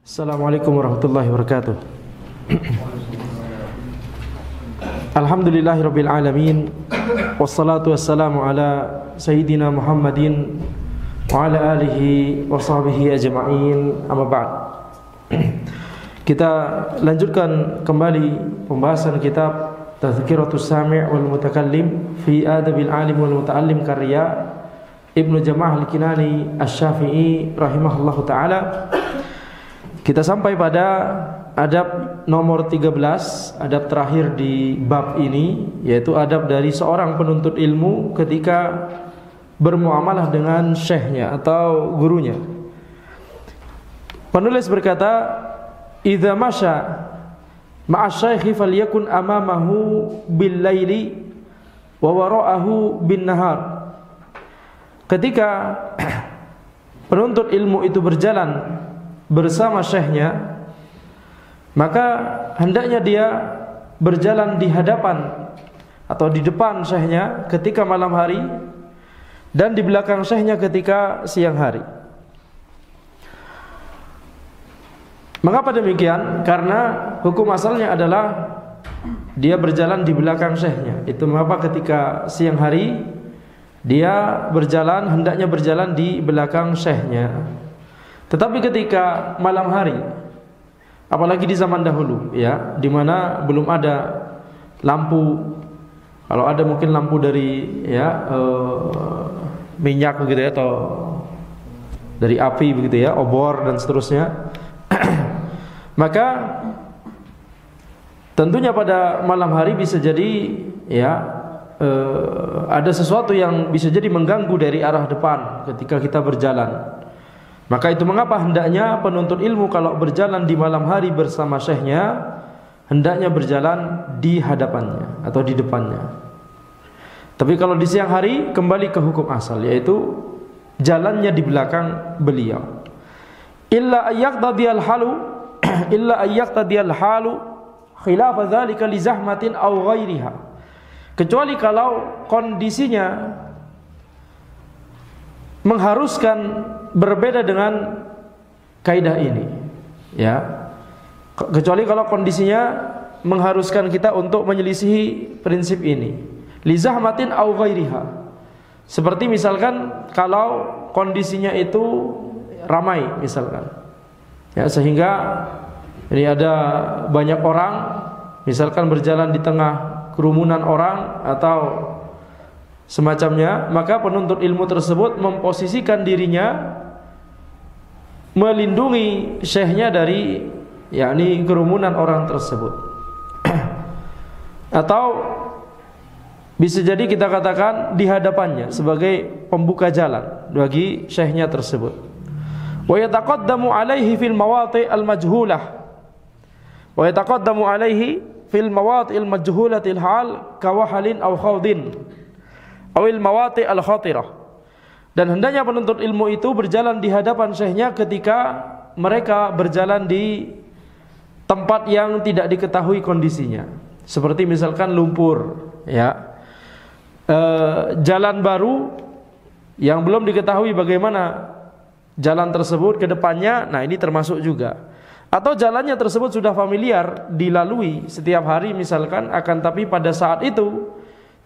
Assalamualaikum warahmatullahi wabarakatuh. Alhamdulillahirabbil alamin wassalatu wassalamu ala sayyidina Muhammadin wa ala alihi wa sahbihi ajma'in. Amma ba'd. Kita lanjutkan kembali pembahasan kitab Tazkiratus Sami' wal Mutakallim fi Adabil Alim wal Muta'allim karya Ibnu Jama'ah Al-Kinani Asy-Syafi'i rahimahullahu taala. Kita sampai pada adab nomor 13, adab terakhir di bab ini, yaitu adab dari seorang penuntut ilmu ketika bermuamalah dengan syekhnya atau gurunya. Penulis berkata, "Idza masya ma'a syaikhi falyakun amamahu bil laili wa wara'ahu bin nahar." Ketika penuntut ilmu itu berjalan bersama syekhnya, maka hendaknya dia berjalan di hadapan atau di depan syekhnya ketika malam hari dan di belakang syekhnya ketika siang hari. Mengapa demikian? Karena hukum asalnya adalah dia berjalan di belakang syekhnya. Itu mengapa ketika siang hari dia berjalan, hendaknya berjalan di belakang syekhnya. Tetapi ketika malam hari, apalagi di zaman dahulu, ya, di mana belum ada lampu, kalau ada mungkin lampu dari minyak begitu ya, atau dari api begitu ya, obor dan seterusnya. Maka tentunya pada malam hari bisa jadi ada sesuatu yang bisa jadi mengganggu dari arah depan ketika kita berjalan. Maka itu mengapa hendaknya penuntut ilmu kalau berjalan di malam hari bersama syekhnya, hendaknya berjalan di hadapannya atau di depannya. Tapi kalau di siang hari kembali ke hukum asal, yaitu jalannya di belakang beliau. Illa ayyaqtadiyal halu illa ayyaqtadiyal halu khilafa dzalika li zahmatin aw ghairiha. Kecuali kalau kondisinya mengharuskan berbeda dengan kaidah ini, ya. Kecuali kalau kondisinya mengharuskan kita untuk menyelisihi prinsip ini, li zahmatin aw ghairiha. Seperti misalkan kalau kondisinya itu ramai misalkan, ya, sehingga ini ada banyak orang, misalkan berjalan di tengah kerumunan orang atau semacamnya, maka penuntut ilmu tersebut memposisikan dirinya melindungi syekhnya dari kerumunan orang tersebut. Atau bisa jadi kita katakan di hadapannya sebagai pembuka jalan bagi syekhnya tersebut. Wa yataqaddamu alaihi fil mawati' al-majhulah. Wa yataqaddamu alaihi fil mawati' al-majhulatil hal kawahalin aw khawdin awil mawati' al-khatirah. Dan hendaknya penuntut ilmu itu berjalan di hadapan syekhnya ketika mereka berjalan di tempat yang tidak diketahui kondisinya. Seperti misalkan lumpur, ya, jalan baru yang belum diketahui bagaimana jalan tersebut ke depannya. Nah, ini termasuk juga. Atau jalannya tersebut sudah familiar dilalui setiap hari misalkan, akan tapi pada saat itu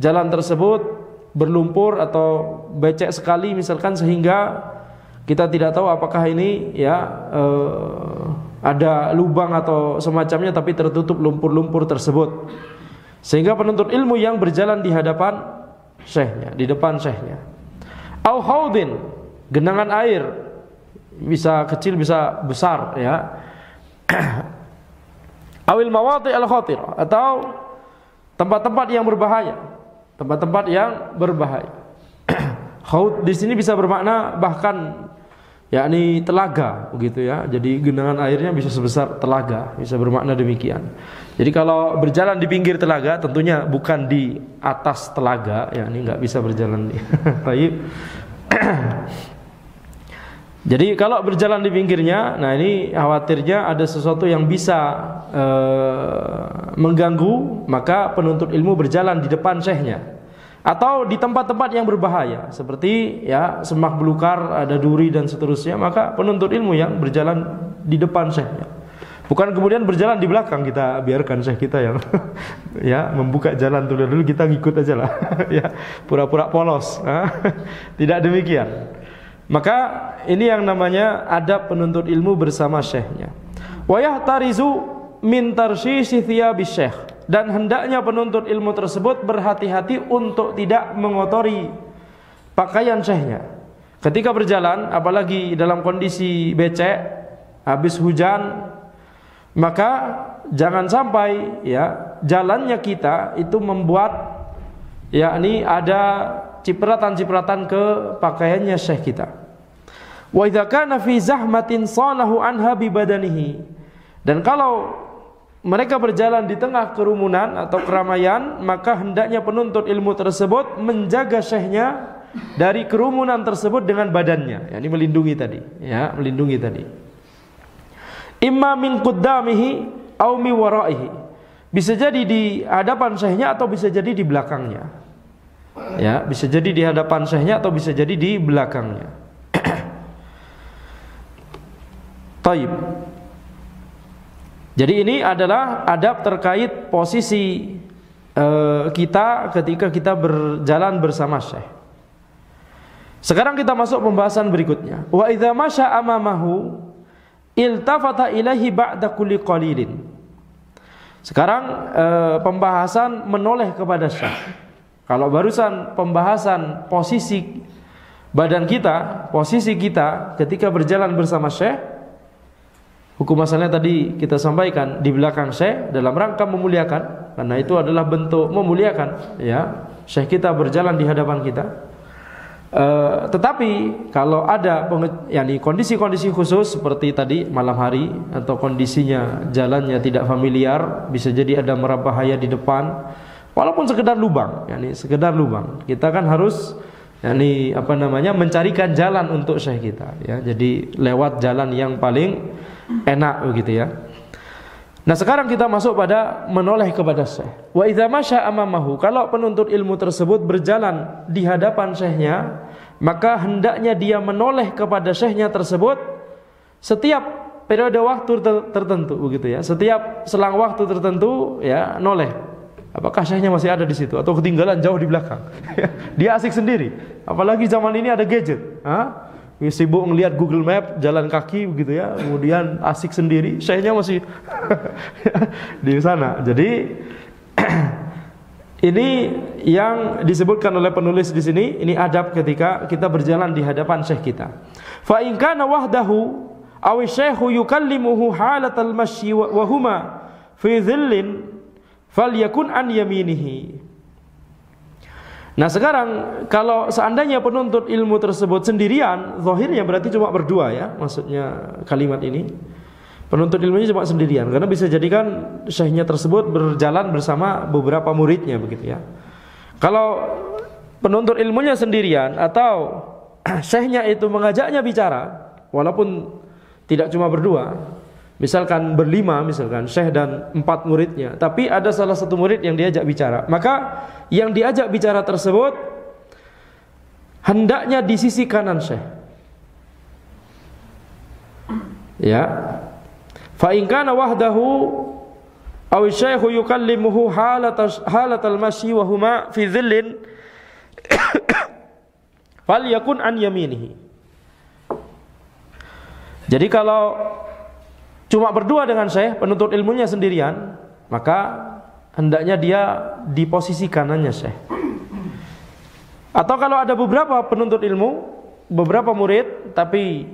jalan tersebut berlumpur atau becek sekali misalkan, sehingga kita tidak tahu apakah ini ada lubang atau semacamnya, tapi tertutup lumpur-lumpur tersebut, sehingga penuntut ilmu yang berjalan di hadapan syekhnya, di depan syekhnya. Au haudin, genangan air, bisa kecil bisa besar, ya. Awil mawati' al-khatirah, atau tempat-tempat yang berbahaya, tempat-tempat yang berbahaya. Khaut di sini bisa bermakna bahkan yakni telaga begitu ya. Jadi genangan airnya bisa sebesar telaga, bisa bermakna demikian. Jadi kalau berjalan di pinggir telaga, tentunya bukan di atas telaga, yakni enggak bisa berjalan di baik. Jadi kalau berjalan di pinggirnya, nah ini khawatirnya ada sesuatu yang bisa mengganggu, maka penuntut ilmu berjalan di depan syekhnya. Atau di tempat-tempat yang berbahaya, seperti ya semak belukar, ada duri dan seterusnya, maka penuntut ilmu yang berjalan di depan syekhnya. Bukan kemudian berjalan di belakang, kita biarkan syekh kita yang ya membuka jalan dulu kita ngikut aja lah ya, pura-pura polos. Tidak demikian. Maka ini yang namanya adab penuntut ilmu bersama syekhnya. Wa yahtarizu min tarsyisi thiyabis syekh, dan hendaknya penuntut ilmu tersebut berhati-hati untuk tidak mengotori pakaian syekhnya ketika berjalan, apalagi dalam kondisi becek, habis hujan. Maka jangan sampai ya jalannya kita itu membuat yakni ada cipratan-cipratan ke pakaiannya syekh kita. Wa idza kana fi zahmatin sanahu anha bi badanihi, dan kalau mereka berjalan di tengah kerumunan atau keramaian, maka hendaknya penuntut ilmu tersebut menjaga syekhnya dari kerumunan tersebut dengan badannya, yakni melindungi tadi, ya, melindungi tadi. Imma min qaddamihi aw mi waraihi, bisa jadi di hadapan syekhnya atau bisa jadi di belakangnya. Ya, bisa jadi di hadapan syekhnya atau bisa jadi di belakangnya. Taib. Jadi ini adalah adab terkait posisi kita ketika kita berjalan bersama syekh. Sekarang kita masuk pembahasan berikutnya. Wa idza masya amamahu iltafata ilaihi ba'da kulli qalilin. Sekarang pembahasan menoleh kepada syekh. Kalau barusan pembahasan posisi badan kita, posisi kita ketika berjalan bersama syekh, hukum asalnya tadi kita sampaikan di belakang syekh dalam rangka memuliakan, karena itu adalah bentuk memuliakan, ya, syekh kita berjalan di hadapan kita. Tetapi kalau ada yakni kondisi-kondisi khusus seperti tadi malam hari, atau kondisinya jalannya tidak familiar, bisa jadi ada merah bahaya di depan, walaupun sekedar lubang, yakni sekedar lubang, kita kan harus yakni mencarikan jalan untuk syekh kita, ya. Jadi lewat jalan yang paling enak begitu, ya. Nah, sekarang kita masuk pada menoleh kepada syekh. Wa idza masya amamahu, kalau penuntut ilmu tersebut berjalan di hadapan syekhnya, maka hendaknya dia menoleh kepada syekhnya tersebut setiap periode waktu tertentu begitu, ya. Setiap selang waktu tertentu, ya, noleh. Apakah syekhnya masih ada di situ atau ketinggalan jauh di belakang? Dia asik sendiri. Apalagi zaman ini ada gadget. Sibuk ngelihat Google Map, jalan kaki begitu, ya, kemudian asik sendiri, syekhnya masih di sana. Jadi ini yang disebutkan oleh penulis di sini, ini adab ketika kita berjalan di hadapan syekh kita. Fa in kana wahdahu aw syekhu yukallimuhu halatal masyi wa huma fi dhillin falyakun an yaminihi. Nah, sekarang kalau seandainya penuntut ilmu tersebut sendirian, zahirnya berarti cuma berdua, ya, maksudnya kalimat ini. Penuntut ilmunya cuma sendirian, karena bisa jadikan syekhnya tersebut berjalan bersama beberapa muridnya begitu, ya. Kalau penuntut ilmunya sendirian atau syekhnya itu mengajaknya bicara, walaupun tidak cuma berdua, misalkan berlima, misalkan syekh dan 4 muridnya, tapi ada salah satu murid yang diajak bicara, maka yang diajak bicara tersebut hendaknya di sisi kanan syekh, ya. Fa in kana wahdahu aw syaikhu yukallimuhu halatal masyi wa huma fi dhillin falyakun an yaminihi. Jadi kalau cuma berdua dengan syekh, penuntut ilmunya sendirian, maka hendaknya dia di posisi kanannya syekh. Atau kalau ada beberapa penuntut ilmu, beberapa murid, tapi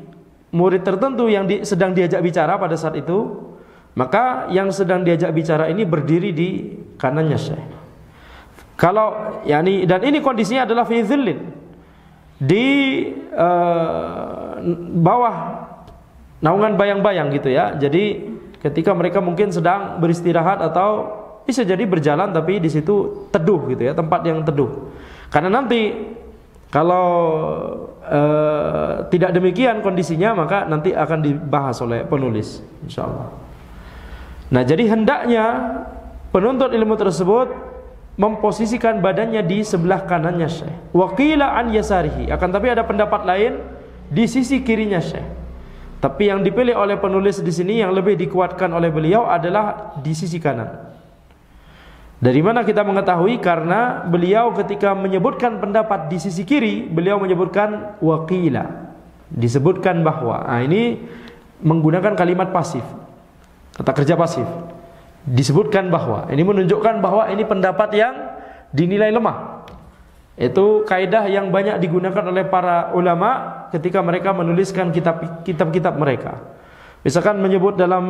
murid tertentu yang sedang diajak bicara pada saat itu, maka yang sedang diajak bicara ini berdiri di kanannya syekh. Kalau dan ini kondisinya adalah fi dhillin, di bawah naungan bayang-bayang gitu, ya. Jadi ketika mereka mungkin sedang beristirahat atau bisa jadi berjalan, tapi di situ teduh gitu, ya, tempat yang teduh. Karena nanti kalau tidak demikian kondisinya, maka nanti akan dibahas oleh penulis, insyaallah. Nah, jadi hendaknya penuntut ilmu tersebut memposisikan badannya di sebelah kanannya syekh. Wa qila an yasarihi, akan tapi ada pendapat lain di sisi kirinya syekh. Tapi yang dipilih oleh penulis di sini yang lebih dikuatkan oleh beliau adalah di sisi kanan. Dari mana kita mengetahui? Karena beliau ketika menyebutkan pendapat di sisi kiri, beliau menyebutkan waqila, disebutkan bahwa. Ini menggunakan kalimat pasif, kata kerja pasif. Disebutkan bahwa. Ini menunjukkan bahwa ini pendapat yang dinilai lemah. Itu kaidah yang banyak digunakan oleh para ulama ketika mereka menuliskan kitab-kitab mereka. Misalkan menyebut dalam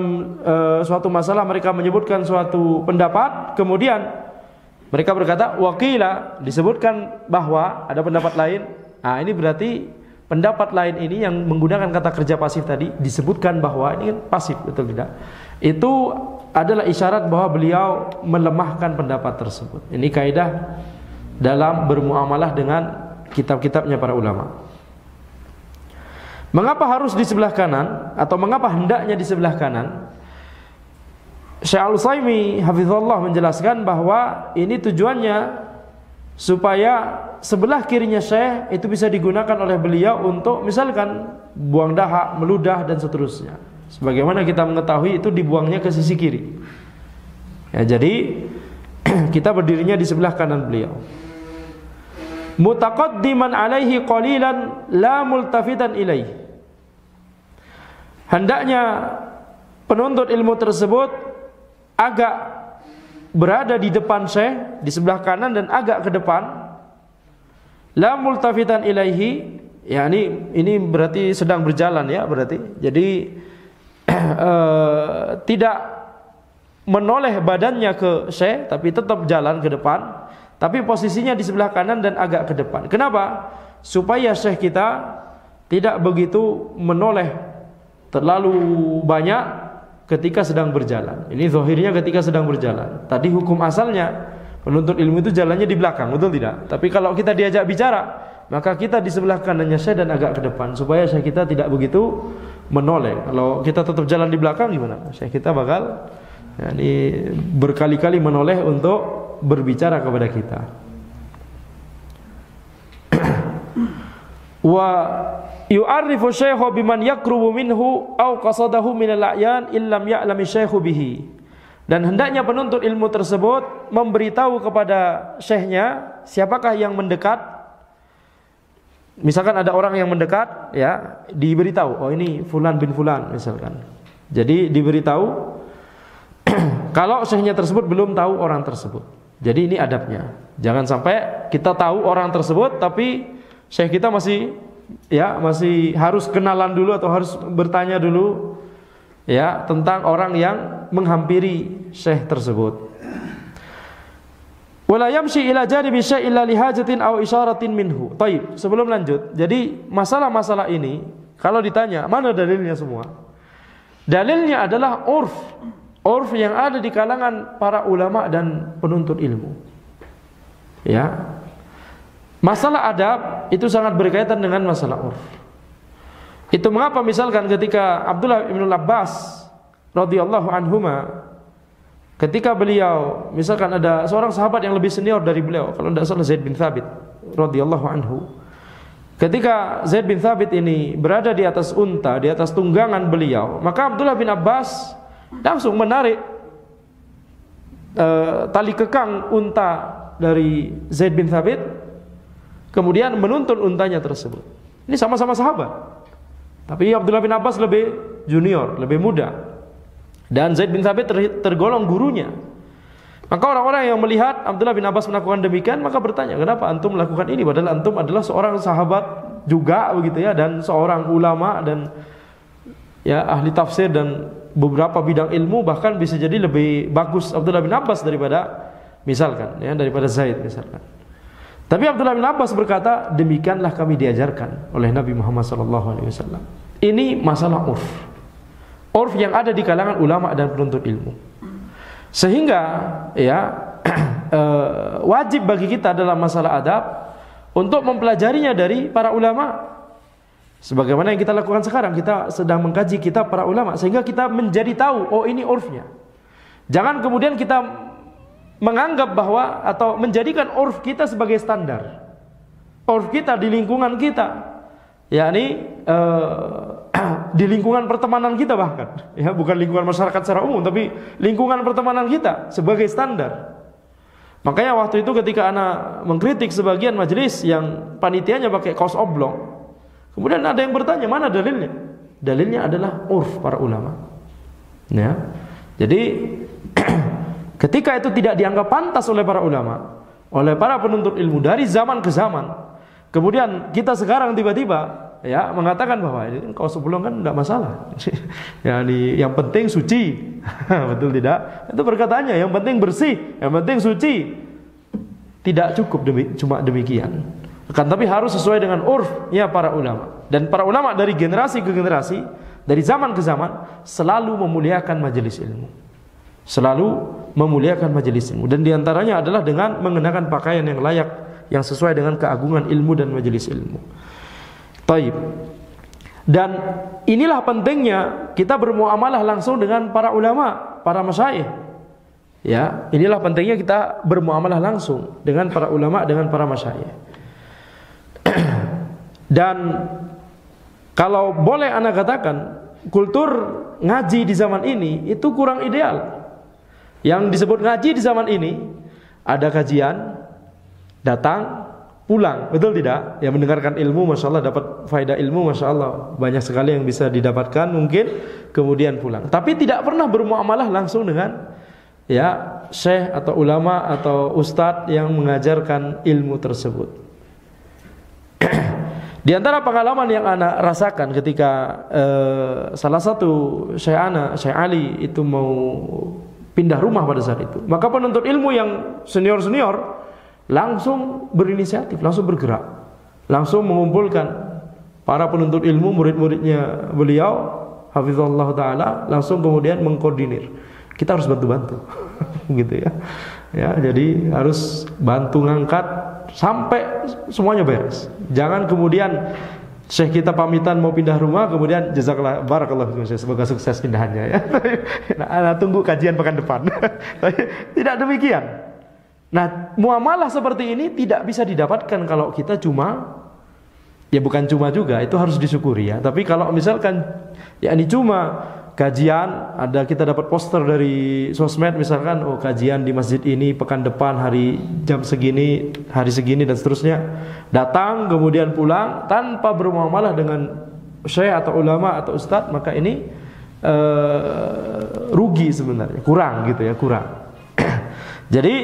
suatu masalah, mereka menyebutkan suatu pendapat, kemudian mereka berkata waqila, disebutkan bahwa ada pendapat lain. Ini berarti pendapat lain ini yang menggunakan kata kerja pasif tadi, disebutkan bahwa, ini kan pasif, betul tidak? Itu adalah isyarat bahwa beliau melemahkan pendapat tersebut. Ini kaidah dalam bermuamalah dengan kitab-kitabnya para ulama. Mengapa harus di sebelah kanan, atau mengapa hendaknya di sebelah kanan? Syekh Al-Utsaimin hafizallah menjelaskan bahwa ini tujuannya supaya sebelah kirinya Syekh itu bisa digunakan oleh beliau untuk misalkan buang dahak, meludah dan seterusnya. Sebagaimana kita mengetahui itu dibuangnya ke sisi kiri. Jadi kita berdirinya di sebelah kanan beliau. Mutaqaddiman alaihi qalilan la multafitan ilaihi. Hendaknya penuntut ilmu tersebut agak berada di depan Syekh, di sebelah kanan dan agak ke depan. La multafitan ilaihi, ya ini berarti sedang berjalan ya, berarti. Jadi tidak menoleh badannya ke Syekh, tapi tetap jalan ke depan, tapi posisinya di sebelah kanan dan agak ke depan. Kenapa? Supaya Syekh kita tidak begitu menoleh terlalu banyak ketika sedang berjalan. Ini zahirnya ketika sedang berjalan. Tadi hukum asalnya penuntut ilmu itu jalannya di belakang, betul tidak? Tapi kalau kita diajak bicara, maka kita di sebelah kanannya Syekh dan agak ke depan, supaya Syekh kita tidak begitu menoleh. Kalau kita tetap jalan di belakang gimana? Syekh kita bakal berkali-kali menoleh untuk berbicara kepada kita. Wa yu'arrifu syaikhu biman yakrubu minhu aw qasadahu minal a'yan illam ya'lami syaikhu bihi. Dan hendaknya penuntut ilmu tersebut memberitahu kepada syekhnya siapakah yang mendekat. Misalkan ada orang yang mendekat, ya, diberitahu, oh ini fulan bin fulan misalkan. Jadi diberitahu kalau syekhnya tersebut belum tahu orang tersebut. Jadi ini adabnya. Jangan sampai kita tahu orang tersebut tapi syekh kita masih harus kenalan dulu atau harus bertanya dulu ya tentang orang yang menghampiri syekh tersebut. Wala yamshi ila janibi syai' illa lihajatin aw isyaratin minhu. Baik, sebelum lanjut. Jadi masalah-masalah ini kalau ditanya mana dalilnya semua? Dalilnya adalah urf yang ada di kalangan para ulama dan penuntut ilmu. Ya. Masalah adab itu sangat berkaitan dengan masalah urf. Itu mengapa misalkan ketika Abdullah bin Abbas radhiyallahu anhuma, ketika beliau misalkan ada seorang sahabat yang lebih senior dari beliau, kalau tidak salah Zaid bin Thabit radhiyallahu anhu. Ketika Zaid bin Thabit ini berada di atas unta, di atas tunggangan beliau, maka Abdullah bin Abbas langsung menarik tali kekang unta dari Zaid bin Thabit, kemudian menuntun untanya tersebut. Ini sama-sama sahabat, tapi Abdullah bin Abbas lebih junior, lebih muda, dan Zaid bin Thabit tergolong gurunya. Maka orang-orang yang melihat Abdullah bin Abbas melakukan demikian, maka bertanya, kenapa antum melakukan ini? Padahal antum adalah seorang sahabat juga begitu ya, dan seorang ulama dan ya ahli tafsir dan beberapa bidang ilmu, bahkan bisa jadi lebih bagus Abdullah bin Abbas daripada misalkan ya, daripada Zaid misalkan. Tapi Abdullah bin Abbas berkata, demikianlah kami diajarkan oleh Nabi Muhammad SAW. Ini masalah urf yang ada di kalangan ulama dan penuntut ilmu. Sehingga ya wajib bagi kita dalam masalah adab untuk mempelajarinya dari para ulama. Sebagaimana yang kita lakukan sekarang, kita sedang mengkaji kitab para ulama sehingga kita menjadi tahu, oh ini urfnya. Jangan kemudian kita menganggap bahwa atau menjadikan urf kita sebagai standar. Urf kita di lingkungan kita yakni di lingkungan pertemanan kita bahkan, ya bukan lingkungan masyarakat secara umum, tapi lingkungan pertemanan kita sebagai standar. Makanya waktu itu ketika ana mengkritik sebagian majelis yang panitianya pakai kaos oblong, kemudian ada yang bertanya, mana dalilnya? Dalilnya adalah urf para ulama. Ya. Jadi ketika itu tidak dianggap pantas oleh para ulama, oleh para penuntut ilmu dari zaman ke zaman, kemudian kita sekarang tiba-tiba ya mengatakan bahwa ini kaos oblong kan tidak masalah. Yang penting suci. Betul tidak? Itu perkataannya, yang penting bersih, yang penting suci. Tidak cukup cuma demikian. Kan tapi harus sesuai dengan urfnya para ulama. Dan para ulama dari generasi ke generasi, dari zaman ke zaman selalu memuliakan majelis ilmu. Selalu memuliakan majelis ilmu, dan diantaranya adalah dengan mengenakan pakaian yang layak, yang sesuai dengan keagungan ilmu dan majelis ilmu. Taib. Dan inilah pentingnya kita bermuamalah langsung dengan para ulama, para masyayikh. Ya, inilah pentingnya kita bermuamalah langsung dengan para ulama, dengan para masyayikh. Dan kalau boleh ana katakan, kultur ngaji di zaman ini itu kurang ideal. Yang disebut ngaji di zaman ini, ada kajian, datang, pulang, betul tidak? Yang mendengarkan ilmu, masya Allah, dapat faedah ilmu, masya Allah, banyak sekali yang bisa didapatkan mungkin, kemudian pulang. Tapi tidak pernah bermuamalah langsung dengan ya syekh atau ulama atau ustadz yang mengajarkan ilmu tersebut. Di antara pengalaman yang ana rasakan ketika salah satu syekh ana, Syekh Ali itu mau pindah rumah pada saat itu, maka penuntut ilmu yang senior-senior langsung berinisiatif, langsung bergerak, langsung mengumpulkan para penuntut ilmu, murid-muridnya beliau, hafizallahu ta'ala, langsung kemudian mengkoordinir. Kita harus bantu-bantu, gitu ya. Ya, jadi harus bantu ngangkat sampai semuanya beres. Jangan kemudian syekh kita pamitan mau pindah rumah, kemudian jazakallah barakallahu fikum, semoga sukses pindahannya ya. Nah, tunggu kajian pekan depan. Tidak demikian. Nah, muamalah seperti ini tidak bisa didapatkan kalau kita cuma, ya bukan cuma juga, itu harus disyukuri ya. Tapi kalau misalkan ya ini cuma kajian, ada kita dapat poster dari sosmed misalkan, oh kajian di masjid ini pekan depan hari jam segini, hari segini dan seterusnya, datang kemudian pulang tanpa bermuamalah dengan syekh atau ulama atau ustadz, maka ini rugi sebenarnya, kurang gitu ya, kurang. Jadi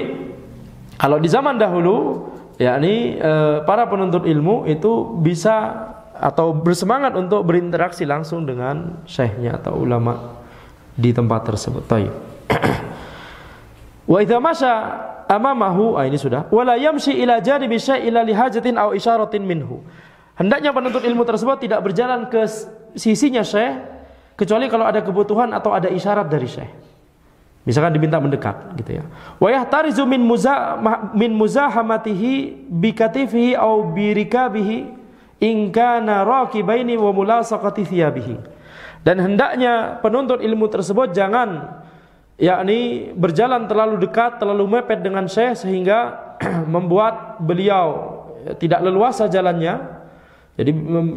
kalau di zaman dahulu, yakni para penuntut ilmu itu bisa atau bersemangat untuk berinteraksi langsung dengan syekhnya atau ulama di tempat tersebut. Taib. Wa idza masya amamahu, ini sudah. Wala yamshi ila janibi syai' ila lihajatin aw isyaratin minhu. Hendaknya penuntut ilmu tersebut tidak berjalan ke sisinya syekh kecuali kalau ada kebutuhan atau ada isyarat dari syekh. Misalkan diminta mendekat gitu ya. Wa yahtarizu min muzahamatihi bi katifihi aw bi rikabihi in kana raqibaini wa mulasaqati thiyabihi. Dan hendaknya penuntut ilmu tersebut jangan yakni berjalan terlalu dekat, terlalu mepet dengan syekh sehingga membuat beliau tidak leluasa jalannya.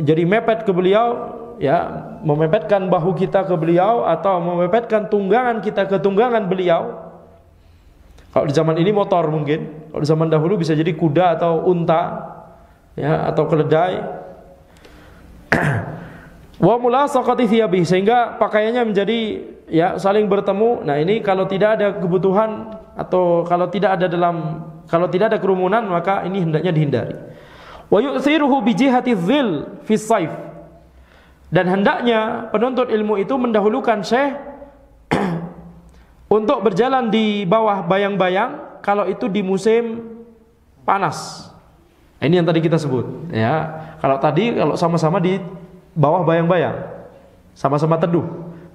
Jadi mepet ke beliau, ya, memepetkan bahu kita ke beliau atau memepetkan tunggangan kita ke tunggangan beliau. Kalau di zaman ini motor mungkin, kalau di zaman dahulu bisa jadi kuda atau unta, ya, atau keledai. Wa mulasaqati thiyabihi, sehingga pakaiannya menjadi ya saling bertemu. Nah, ini kalau tidak ada kebutuhan atau kalau tidak ada kerumunan, maka ini hendaknya dihindari. Wa yu'thiruhu bi jihati dhil fi saif. Dan hendaknya penuntut ilmu itu mendahulukan syekh untuk berjalan di bawah bayang-bayang kalau itu di musim panas. Ini yang tadi kita sebut, ya. Kalau sama-sama di bawah bayang-bayang, sama-sama teduh.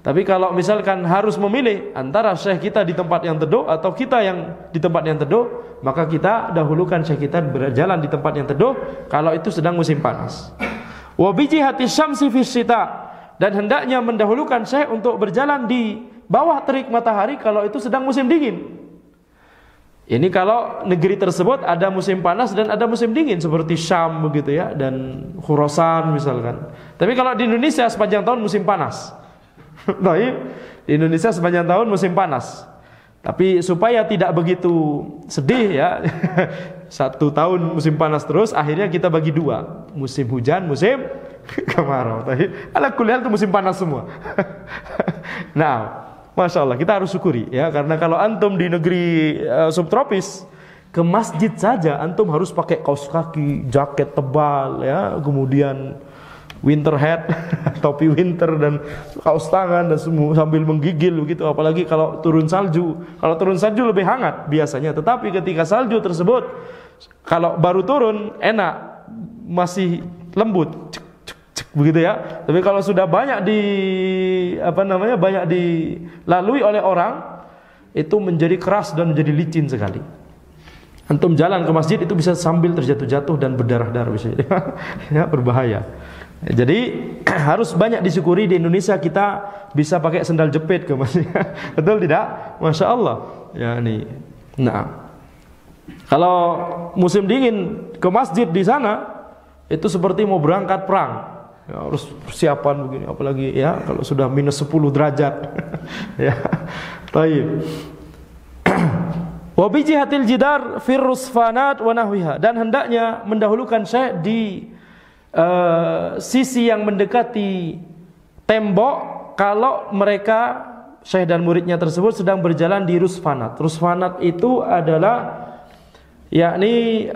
Tapi kalau misalkan harus memilih antara syekh kita di tempat yang teduh atau kita yang di tempat yang teduh, maka kita dahulukan syekh kita berjalan di tempat yang teduh kalau itu sedang musim panas. Wa bi jihati syamsi fi syita, dan hendaknya mendahulukan syekh untuk berjalan di bawah terik matahari kalau itu sedang musim dingin. Ini kalau negeri tersebut ada musim panas dan ada musim dingin seperti Syam begitu ya, dan Khurasan misalkan. Tapi kalau di Indonesia sepanjang tahun musim panas. Baik, di Indonesia sepanjang tahun musim panas. Tapi supaya tidak begitu sedih ya, 1 tahun musim panas terus, akhirnya kita bagi 2, musim hujan, musim kemarau. Tapi ala kuliah itu musim panas semua. Nah, Masya Allah, kita harus syukuri ya, karena kalau antum di negeri subtropis, ke masjid saja antum harus pakai kaos kaki, jaket tebal ya, kemudian winter hat, topi winter dan kaos tangan dan semua sambil menggigil begitu. Apalagi kalau turun salju. Kalau turun salju lebih hangat biasanya, tetapi ketika salju tersebut kalau baru turun enak, masih lembut. Begitu ya. Tapi kalau sudah banyak banyak dilalui oleh orang, itu menjadi keras dan menjadi licin sekali. Antum jalan ke masjid itu bisa sambil terjatuh-jatuh dan berdarah-darah bisa. Ya, berbahaya. Jadi harus banyak disyukuri di Indonesia kita bisa pakai sendal jepit ke masjid. Betul tidak? Masya Allah. Ya nih. Nah, kalau musim dingin ke masjid di sana itu seperti mau berangkat perang. Ya, harus persiapan begini, apalagi ya kalau sudah minus 10 derajat. Ya. Baik. Wa bi jihatil jidar fir rusfanat wa nahwiha, dan hendaknya mendahulukan syekh di sisi yang mendekati tembok kalau mereka syekh dan muridnya tersebut sedang berjalan di rusfanat. Rusfanat itu adalah yakni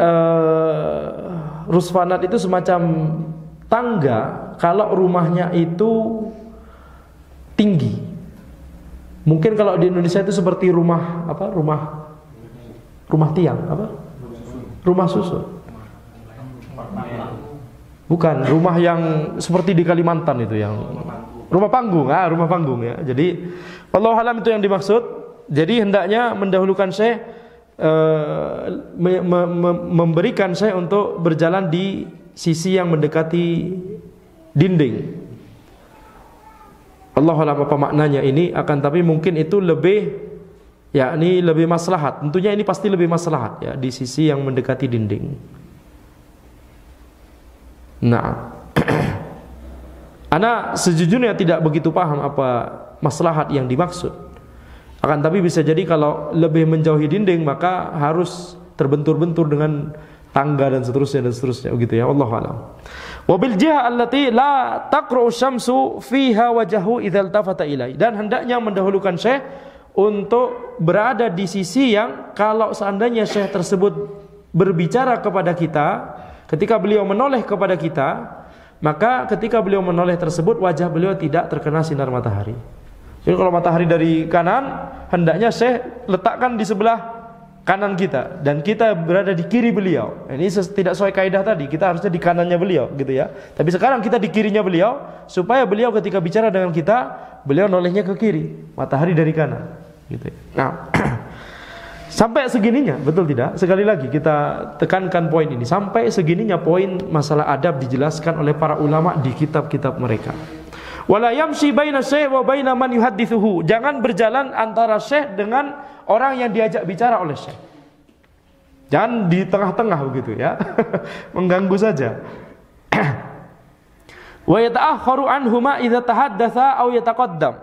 rusfanat itu semacam tangga kalau rumahnya itu tinggi. Mungkin kalau di Indonesia itu seperti rumah apa? Rumah tiang apa? Rumah susun. Bukan, rumah yang seperti di Kalimantan itu yang rumah panggung, rumah panggung ya. Jadi wallahu alam itu yang dimaksud. Jadi hendaknya mendahulukan syekh memberikan syekh untuk berjalan di sisi yang mendekati dinding. Allah alam apa maknanya ini, akan tapi mungkin itu lebih yakni lebih maslahat. Tentunya ini pasti lebih maslahat ya di sisi yang mendekati dinding. Nah, ana sejujurnya tidak begitu paham apa maslahat yang dimaksud. Akan tapi bisa jadi kalau lebih menjauhi dinding maka harus terbentur-bentur dengan tangga dan seterusnya begitu ya, wallahu alam. Wa bil jiha allati la taqra'u syamsu fiha wajhu idza iltafata ilai, dan hendaknya mendahulukan syekh untuk berada di sisi yang kalau seandainya syekh tersebut berbicara kepada kita, ketika beliau menoleh kepada kita, maka ketika beliau menoleh tersebut wajah beliau tidak terkena sinar matahari. Jadi kalau matahari dari kanan, hendaknya syekh letakkan di sebelah kanan kita dan kita berada di kiri beliau. Ini tidak sesuai kaidah tadi, kita harusnya di kanannya beliau gitu ya. Tapi sekarang kita di kirinya beliau supaya beliau ketika bicara dengan kita, beliau nolehnya ke kiri, matahari dari kanan gitu ya. Nah, sampai segininya, betul tidak? Sekali lagi kita tekankan poin ini. Sampai segininya poin masalah adab dijelaskan oleh para ulama di kitab-kitab mereka. Wala yamshi baina syekh wa baina man yuhaddithuhu. Jangan berjalan antara syekh dengan orang yang diajak bicara oleh syekh. Jangan di tengah-tengah begitu ya. Mengganggu saja. Wa yata'akhkharu anhuma idza tahaddatsa aw yataqaddam.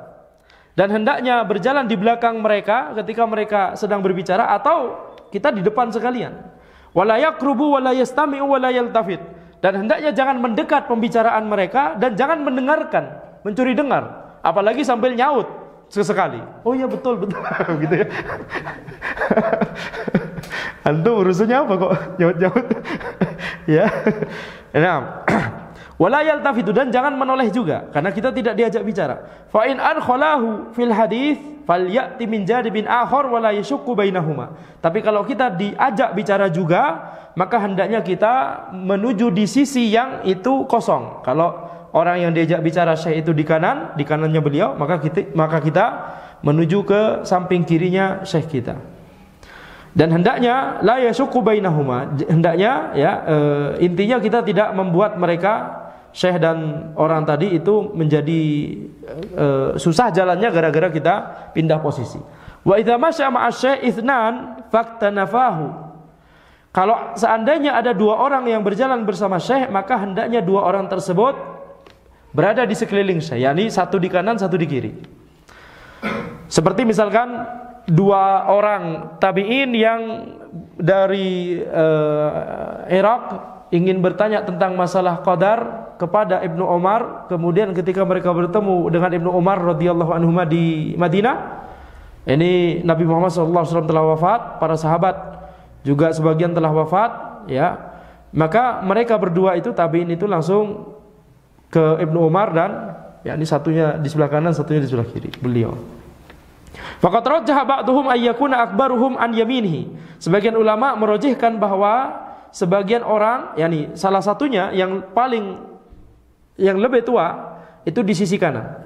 Dan hendaknya berjalan di belakang mereka ketika mereka sedang berbicara atau kita di depan sekalian. Wala yaqrubu wala yastami'u wala yaltafit. Dan hendaknya jangan mendekat pembicaraan mereka dan jangan mendengarkan, mencuri dengar, apalagi sambil nyaut sesekali. Oh iya betul gitu ya. Antum urusannya apa kok nyaut-nyaut? Ya. Nah, wala yaltafitu, dan jangan menoleh juga karena kita tidak diajak bicara. Fa in adkhalahu fil hadits falyati min jadibin akhar wala yashukku bainahuma. Tapi kalau kita diajak bicara juga, maka hendaknya kita menuju di sisi yang itu kosong. Kalau orang yang diajak bicara syekh itu di kanan, di kanannya beliau, maka kita menuju ke samping kirinya syekh kita. Dan hendaknya la yashukku bainahuma. Hendaknya ya intinya kita tidak membuat mereka syekh dan orang tadi itu menjadi susah jalannya gara-gara kita pindah posisi. Wa idza masya ma'asy itsnan faktanafahu. Kalau seandainya ada dua orang yang berjalan bersama syekh, maka hendaknya dua orang tersebut berada di sekeliling syekh, yakni satu di kanan, satu di kiri. Seperti misalkan dua orang tabi'in yang dari Irak ingin bertanya tentang masalah qadar kepada Ibnu Umar, kemudian ketika mereka bertemu dengan Ibnu Umar radhiyallahu anhu di Madinah, ini Nabi Muhammad SAW telah wafat, para sahabat juga sebagian telah wafat, ya. Maka mereka berdua itu tabi'in itu langsung ke Ibnu Umar dan yakni satunya di sebelah kanan, satunya di sebelah kiri beliau. Faqad rajjaha ba'dhum ayyakuna akbaruhum an yaminihi. Sebagian ulama merojihkan bahwa sebagian orang, yakni salah satunya yang lebih tua itu di sisi kanan.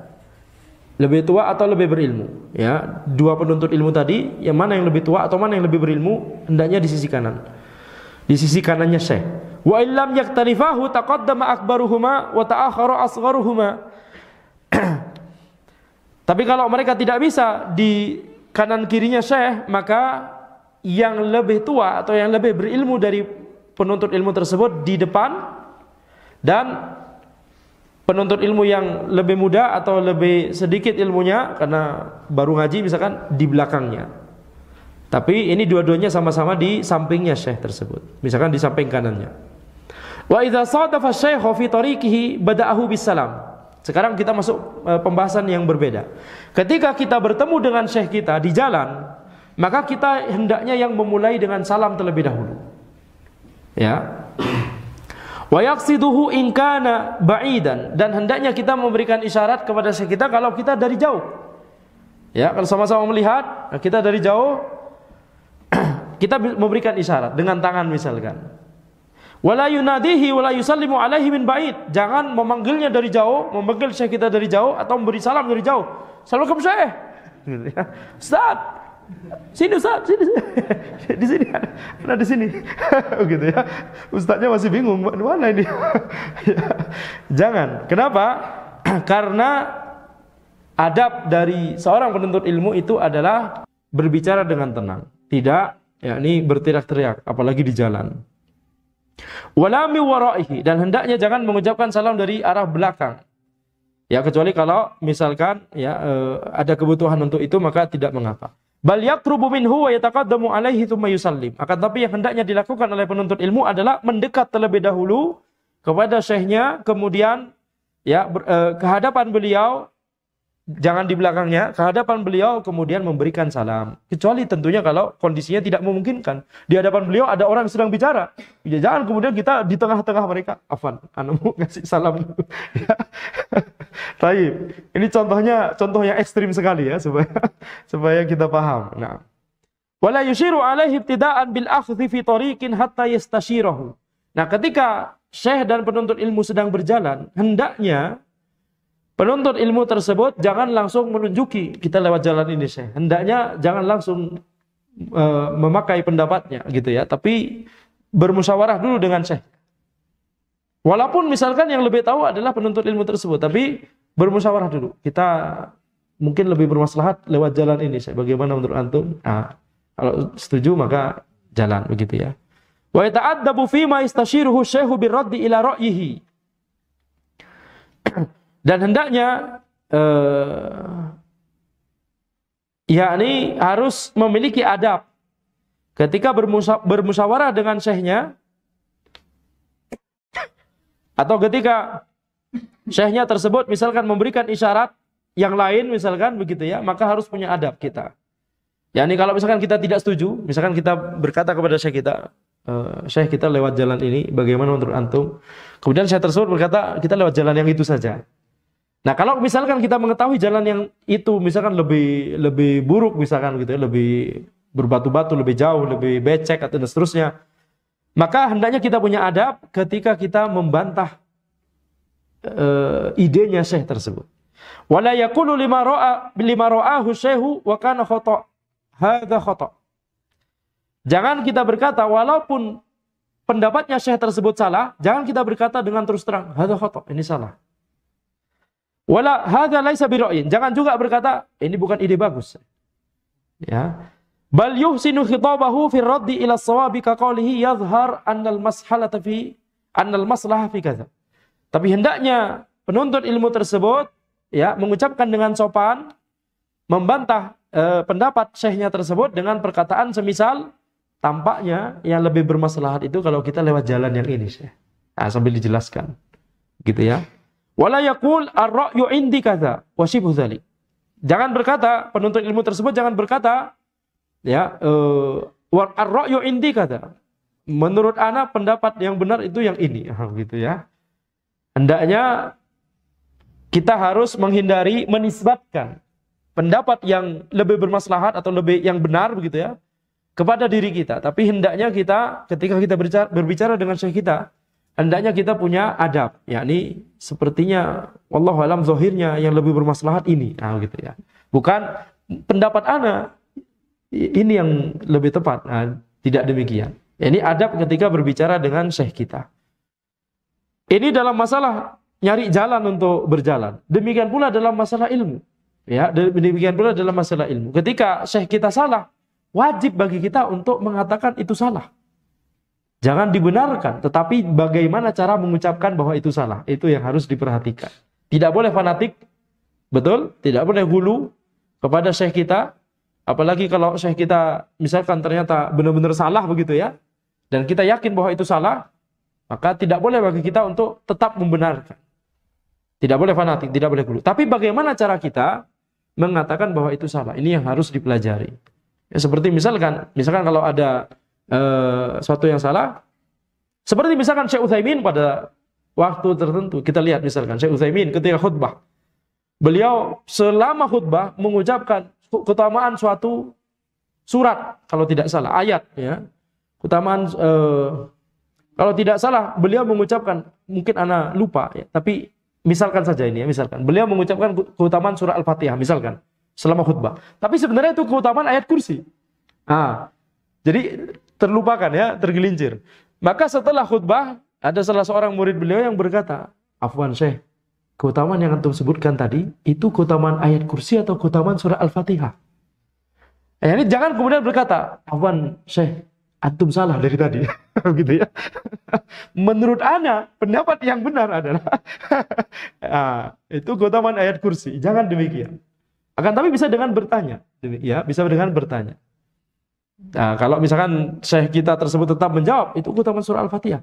Lebih tua atau lebih berilmu, ya. Dua penuntut ilmu tadi, yang mana yang lebih tua atau mana yang lebih berilmu, hendaknya di sisi kanan. Di sisi kanannya syekh. Wa illam yaktarifahu taqaddama akbaruhuma wa ta'akhkhara asgharuhuma. Tapi kalau mereka tidak bisa di kanan kirinya syekh, maka yang lebih tua atau yang lebih berilmu dari penuntut ilmu tersebut di depan, dan penuntut ilmu yang lebih muda atau lebih sedikit ilmunya karena baru ngaji misalkan di belakangnya. Tapi ini dua-duanya sama-sama di sampingnya syekh tersebut, misalkan di samping kanannya. Wa idza sadafa asy-syaikhu fi tariqihi bada'ahu bisalam. Sekarang kita masuk pembahasan yang berbeda. Ketika kita bertemu dengan syekh kita di jalan, maka kita hendaknya yang memulai dengan salam terlebih dahulu. Ya. Wa yaqsiduhu in kana ba'idan, dan hendaknya kita memberikan isyarat kepada syekh kita kalau kita dari jauh. Ya, kalau sama-sama melihat, kita dari jauh kita memberikan isyarat dengan tangan misalkan. Wala yunadihi wala yusallimu alaihi min ba'id. Jangan memanggilnya dari jauh, memanggil syekh kita dari jauh atau memberi salam dari jauh. Assalamualaikum syekh. Ustaz, sini Ustaz, sini. Di sini ada di sini. Gitu ya. Ustaznya masih bingung, mana ini? Jangan. Kenapa? Karena adab dari seorang penuntut ilmu itu adalah berbicara dengan tenang, tidak yakni berteriak-teriak, apalagi di jalan. Wala mi waraihi, dan hendaknya jangan mengucapkan salam dari arah belakang. Ya, kecuali kalau misalkan ya ada kebutuhan untuk itu, maka tidak mengapa. Bal yaqrubu minhu wa yataqaddamu alaihi tsumma yusallim. Akan tapi yang hendaknya dilakukan oleh penuntut ilmu adalah mendekat terlebih dahulu kepada syekhnya, kemudian ya ke hadapan beliau, jangan di belakangnya, ke hadapan beliau, kemudian memberikan salam. Kecuali tentunya kalau kondisinya tidak memungkinkan. Di hadapan beliau ada orang yang sedang bicara. Ya, jangan kemudian kita di tengah-tengah mereka. Afwan, anu ngasih salam. Baik. Ini contoh yang ekstrim sekali ya, supaya kita paham. Nah, wala yushiru alaihi ibtida'an bil akhdhi fi tariqin hatta yastashirahu. Nah, ketika syekh dan penuntut ilmu sedang berjalan, hendaknya penuntut ilmu tersebut jangan langsung menunjuki kita lewat jalan ini syekh. Hendaknya jangan langsung memakai pendapatnya gitu ya, tapi bermusyawarah dulu dengan syekh. Walaupun misalkan yang lebih tahu adalah penuntut ilmu tersebut, tapi bermusyawarah dulu. Kita mungkin lebih bermaslahat lewat jalan ini syekh. Bagaimana menurut antum? Nah, kalau setuju maka jalan begitu ya. Wa yata'addabu fi ma yastashiruhu syekhu birraddi ila ra'yihi. Dan hendaknya yakni harus memiliki adab ketika bermusyawarah dengan syekhnya, atau ketika syekhnya tersebut misalkan memberikan isyarat yang lain misalkan begitu ya, maka harus punya adab kita. Yakni kalau misalkan kita tidak setuju, misalkan kita berkata kepada syekh kita, syekh kita lewat jalan ini, bagaimana menurut antum? Kemudian syekh tersebut berkata kita lewat jalan yang itu saja. Nah, kalau misalkan kita mengetahui jalan yang itu misalkan lebih buruk misalkan gitu ya, lebih berbatu-batu, lebih jauh, lebih becek atau dan seterusnya, maka hendaknya kita punya adab ketika kita membantah idenya syekh tersebut. Wala yaqulu lima ra'ahu syekhu wa kana khata'. Hadza khata'. Jangan kita berkata walaupun pendapatnya syekh tersebut salah, jangan kita berkata dengan terus terang, hadza khata', ini salah. Wala hadza laisa bira'yin. Jangan juga berkata ini bukan ide bagus. Ya. Bal yuhsinu khitabahu fi raddi ila shawabi ka qawlihi yadhhar annal mashalata fi annal maslaha fi kadza. Tapi hendaknya penuntut ilmu tersebut ya mengucapkan dengan sopan membantah pendapat syekhnya tersebut dengan perkataan semisal tampaknya yang lebih bermaslahat itu kalau kita lewat jalan yang ini, Syekh. Nah, sambil dijelaskan. Gitu ya. Wala yaqul ar-ra'yu indi kadza wa shibhu dzalik. Jangan berkata, penuntut ilmu tersebut jangan berkata ya ar-ra'yu indi kadza. Menurut ana pendapat yang benar itu yang ini, gitu ya. Hendaknya kita harus menghindari menisbatkan pendapat yang lebih bermaslahat atau lebih yang benar begitu ya kepada diri kita. Tapi hendaknya kita ketika kita berbicara dengan syekh kita, hendaknya kita punya adab, yakni sepertinya wallahu alam zahirnya yang lebih bermaslahat ini, gitu ya. Bukan pendapat ana ini yang lebih tepat. Nah, tidak demikian. Ini adab ketika berbicara dengan syekh kita. Ini dalam masalah nyari jalan untuk berjalan. Demikian pula dalam masalah ilmu. Ya, demikian pula dalam masalah ilmu. Ketika syekh kita salah, wajib bagi kita untuk mengatakan itu salah. Jangan dibenarkan, tetapi bagaimana cara mengucapkan bahwa itu salah, itu yang harus diperhatikan. Tidak boleh fanatik, betul? Tidak boleh hulu kepada syekh kita, apalagi kalau syekh kita misalkan ternyata benar-benar salah begitu ya, dan kita yakin bahwa itu salah, maka tidak boleh bagi kita untuk tetap membenarkan. Tidak boleh fanatik, tidak boleh hulu. Tapi bagaimana cara kita mengatakan bahwa itu salah? Ini yang harus dipelajari. Ya, seperti misalkan kalau ada suatu yang salah, seperti misalkan Syekh Utsaimin pada waktu tertentu, kita lihat misalkan Syekh Utsaimin ketika khutbah, beliau selama khutbah mengucapkan keutamaan suatu surat, kalau tidak salah ayat, ya, keutamaan kalau tidak salah beliau mengucapkan, mungkin ana lupa, ya, tapi misalkan saja ini ya, misalkan beliau mengucapkan keutamaan surah Al-Fatihah misalkan selama khutbah, tapi sebenarnya itu keutamaan ayat kursi. Jadi terlupakan ya, tergelincir. Maka setelah khutbah ada salah seorang murid beliau yang berkata, "Afwan Syekh, keutamaan yang antum sebutkan tadi itu keutamaan ayat kursi atau keutamaan surah Al-Fatihah?" Ini jangan kemudian berkata, "Afwan Syekh, antum salah dari tadi." Gitu ya. Menurut ana pendapat yang benar adalah itu keutamaan ayat kursi. Jangan demikian. Akan tapi bisa dengan bertanya, ya, bisa dengan bertanya. Nah, kalau misalkan syekh kita tersebut tetap menjawab itu keutamaan surah Al-Fatihah,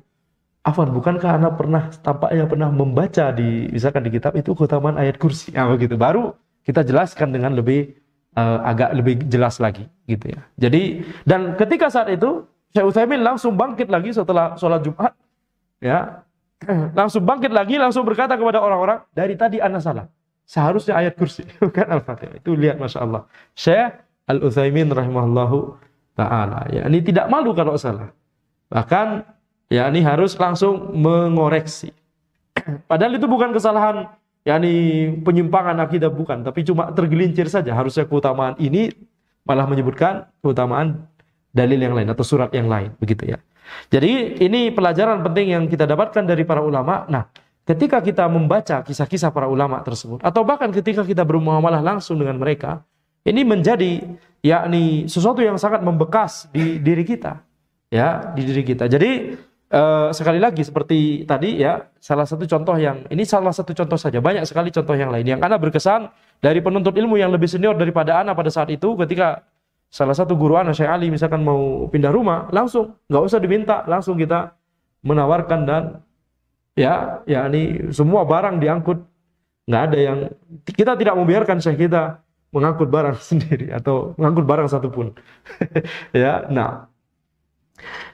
afwan, bukankah anda tampaknya pernah membaca misalkan di kitab itu keutamaan ayat kursi, begitu, baru kita jelaskan dengan lebih agak lebih jelas lagi, gitu ya. Jadi, dan ketika saat itu Syekh Utsaimin langsung bangkit lagi setelah sholat Jumat, ya, langsung bangkit lagi, langsung berkata kepada orang-orang, dari tadi anda salah, seharusnya ayat kursi, bukan Al-Fatihah. Itu lihat, Masya Allah, Syekh Al-Utsaimin rahimahullahu ta'ala, ya, ini tidak malu kalau salah, bahkan ya ini harus langsung mengoreksi. Padahal itu bukan kesalahan, ya ini penyimpangan akidah, bukan, tapi cuma tergelincir saja. Harusnya keutamaan ini malah menyebutkan keutamaan dalil yang lain atau surat yang lain, begitu ya. Jadi ini pelajaran penting yang kita dapatkan dari para ulama. Nah, ketika kita membaca kisah-kisah para ulama tersebut, atau bahkan ketika kita bermuamalah langsung dengan mereka, ini menjadi yakni sesuatu yang sangat membekas di diri kita, ya, di diri kita. Jadi sekali lagi seperti tadi ya, salah satu contoh saja, banyak sekali contoh yang lain yang ana berkesan dari penuntut ilmu yang lebih senior daripada ana pada saat itu. Ketika salah satu guru ana, Syekh Ali, misalkan mau pindah rumah, langsung nggak usah diminta, langsung kita menawarkan, dan ya ini semua barang diangkut, nggak ada yang kita tidak membiarkan syekh kita mengangkut barang sendiri atau mengangkut barang satupun. Ya, nah.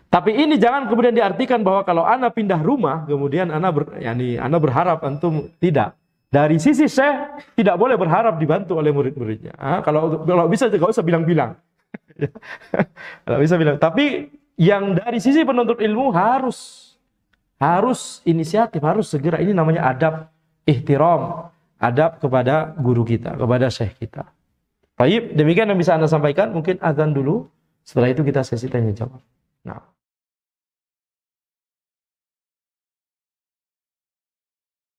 Tapi ini jangan kemudian diartikan bahwa kalau ana pindah rumah, kemudian ana berharap antum, tidak. Dari sisi syekh tidak boleh berharap dibantu oleh murid-muridnya. Kalau bisa nggak usah bilang-bilang. Kalau bisa bilang. Tapi yang dari sisi penuntut ilmu harus inisiatif, harus segera. Ini namanya adab ihtiram. Adab kepada guru kita, kepada syekh kita. Baik, demikian yang bisa Anda sampaikan. Mungkin azan dulu. Setelah itu kita sesi tanya jawab. Nah.